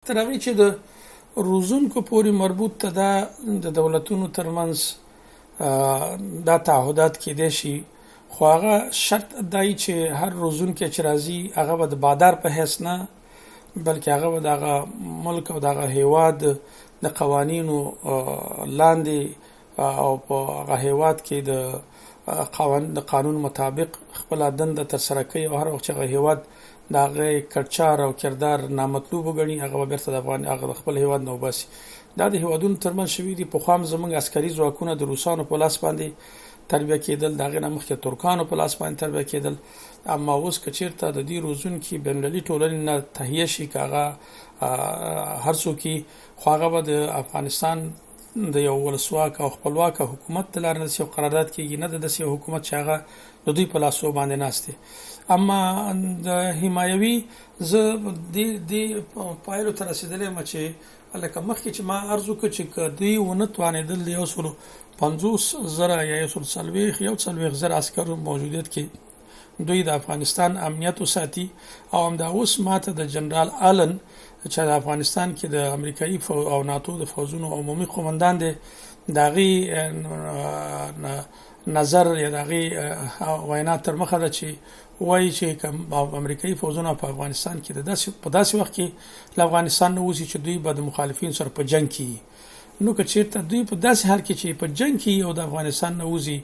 تر هغې چې د روزونکو پورې مربوط ته دا د دولتونو ترمنځ دا تعهدات کېدای شي، خو هغه شرط دای چې هر روزونکی چې راځي هغه به د بادار په حیث نه، بلکې هغه به دغه ملک او دغه هیواد د قوانینو لاندې او په هغه هیواد کې د قانون مطابق خپل دنده ترسره کوي، او هر وخت چې هغه هیواد د هغه کړچار او کردار نامطلوب وګڼي هغه به بیرته د خپل هیواد نه وباسي. دا د هیوادونو ترمنځ شوي دي. پخوا هم زموږ عسکري ځواکونه د روسانو په لاس باندې تربیه کېدل، د هغې نه مخکې ترکانو په لاس باندې تربیه کېدل. اما اوس که چېرته د دې روزونکي بینالمللي ټولنې نه تهیه شي، که هغه هر څوک وي، خو هغه به د افغانستان د یو ولسواک او خپلواک حکومت د لارې نه داسې یو قرارداد کېږي، نه د داسې یو حکومت چې هغه د دوی په لاسو باندې ناست دی. اما د حمایوي زه دې پایلو ته رسېدلی یم چې لکه مخکې چې ما عرض وکړ چې که دوی ونه توانېدل د 150,000 یا 140,000 عسکرو موجودیت کې دوی د افغانستان امنیت وساتي، او همدا اوس ماته د جنرال آلن چې د افغانستان کې د امریکایي او ناتو د فوزونو عمومي قومندان دی، د هغې نظر یا د هغې وینا تر مخه ده چې وایي چې امریکایي فوزونه په افغانستان کې په داسې وخت کې له افغانستان نه وځي چې دوی به د مخالفین سره په جنگ کې، نو که چېرته دوی په داسې حال کې چې په جنگ کې او د افغانستان نه وځي،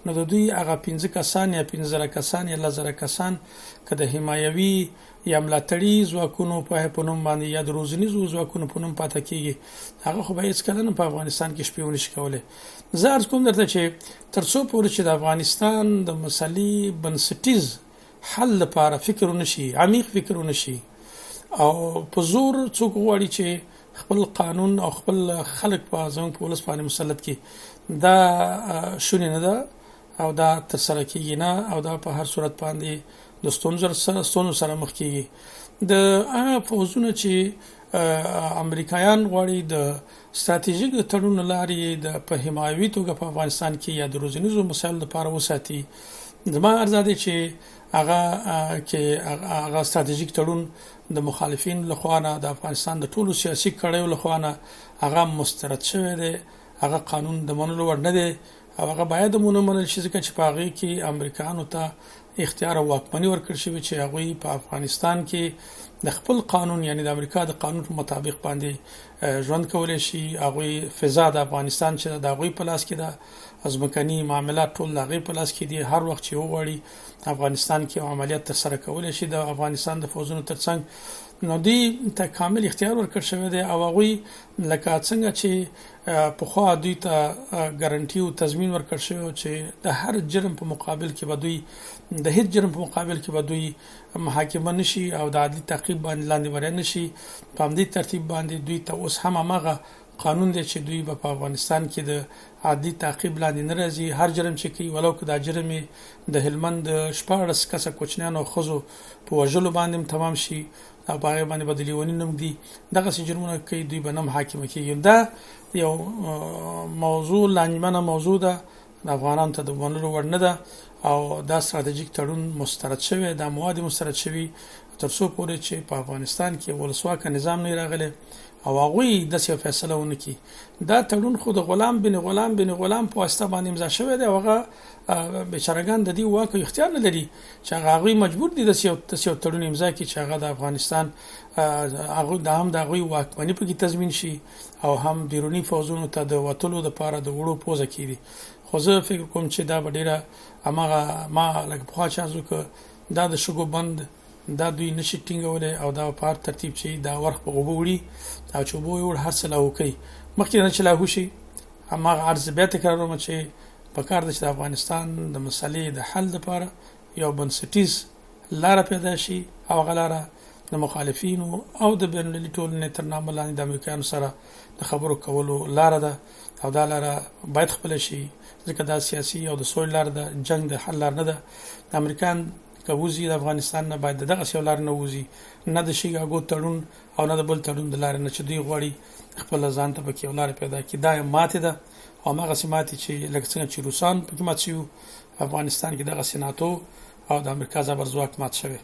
نو د دوی هغه 15 کسان یا 15 کسان یا 1000 کسان که د حمایوي یا ملاتړي ځواکونو په نوم باندې یا د روزنیزو ځواکونو په نوم پاتې کېږي، هغه خو به هېڅکله نه په افغانستان کې شپې ونه شي کولی. زه عرض کوم درته چې تر څو پورې چې د افغانستان د مسلې بنسټیز حل لپاره فکر ونه شي، عمیق فکر ونه شي، او په زور څوک غواړي چې خپل قانون او خپل خلک په زموږ په ولس باندې مسلط کړي، دا شونې نه ده او دا ترسره کېږي نه، او دا په هر صورت باندې د ستونزو سره مخ کېږي. د هغه فوزونه چې امریکایان غواړي د ستراتیژیک د تړون له لارې په حمایوي توګه په افغانستان کې یا د روزنیزو مسایلو لپاره وساتي، زما عرض دی چې هغه ستراتیژیک تړون د مخالفین لخوا نه، د افغانستان د ټولو سیاسي کړیو لخوا نه هغه مسترد شوی دی، هغه قانون د منلو وړ نه دی، او هغه باید ونه منل شي، ځکه چې په هغې کې امریکایانو ته اختیار او واکمني ورکړل شوې چې هغوی په افغانستان کې د خپل قانون، یعنی د امریکا د قانون په مطابق باندې ژوند کولی شي. هغوی فضا د افغانستان چې د هغوی په لاس کې ده، ځمکني معاملات ټول د هغوی په لاس کې دي، هر وخت چې وغواړي افغانستان کې عملیات ترسره کولی شي د افغانستان د فوزونو ترڅنګ، نو دوی ته کامل اختیار ورکړل شوی دی. او هغوی لکه څنګه چې پخوا دوی ته ګارنټي او تضمین ورکړل شوی چې د هر جرم په مقابل کې به دوی د هیڅ جرم په مقابل کې به دوی محاکمه نشي او د عدلي تعقیب باندې لاندې ورای نشي، په همدې ترتیب باندې دوی ته اوس هم هماغه قانون دی چې دوی به په افغانستان کې د عدلي تعقیب لاندې نه راځي. هر جرم چې کوي، ولو که دا جرم د هلمند 14 کسه کوچنیانو او ښځو په وژلو باندې تمام شي او په هغې باندې به د لیوني نوم دي، دغسې جرمونه کوي، دوی به نه محاکمه کېږي. دا یو موضوع لانجمنه موضوع ده، د افغانانو ته د منلو وړ نه ده، او دا ستراتیژیک تړون مسترد شوی، دا مواد مسترد شوي تر څو پورې چې په افغانستان کې ولسواکه نظام نه راغلی او هغوی داسې یو فیصله ونه کړي. دا تړون خو د غلام بن غلام په واسطه باندې امضا شوی دی، او هغه بیچارهګان د دې واک او اختیار نه لري چې هغوی مجبور دي داسې یو تړون امضا کړي چې هغه د افغانستان هم د هغوی واکمني پکې تضمین شي، او هم بیروني فوزونو ته د وتلو دپاره د وړو پوزه کېږي. خو زه فکر کوم چې دا به ډېره هماغه ما لکه پخوا چې عرض وکړه، دا د شګو بند دا دوی نشي ټینګولی، او دا په هر ترتیب چې دا ورخ په اوبه وړي، او چې اوبه یې وړ هر څه لاهو کوي. مخکې نه چې لاهو شي، هماغه عرض بیا تکراروم چې پکار ده چې د افغانستان د مسلې د حل لپاره یو بنسټیز لاره پیدا شي، او هغه لاره د مخالفینو او د بینالمللي ټولنې تر نامه لاندې د امریکایانو سره د خبرو کولو لاره ده، او دا لاره باید خپله شي، ځکه دا سیاسي او د سولې لاره ده، جنگ د حل لاره نه ده. د امریکایان که وځي د افغانستان نه، باید دغسې یو لاره نه وځي، نه د شیکاګو تړون او نه د بل تړون د لارې نه، چې دوی غواړي خپله ځان ته پکې یو لاره پیدا کړي. دا ماتې ده، او هماغسې ماتې چې لکه څنګه چې روسان پکې مات شوي، افغانستان کې دغسې ناتو او د امریکا زبر ځواک مات شوی.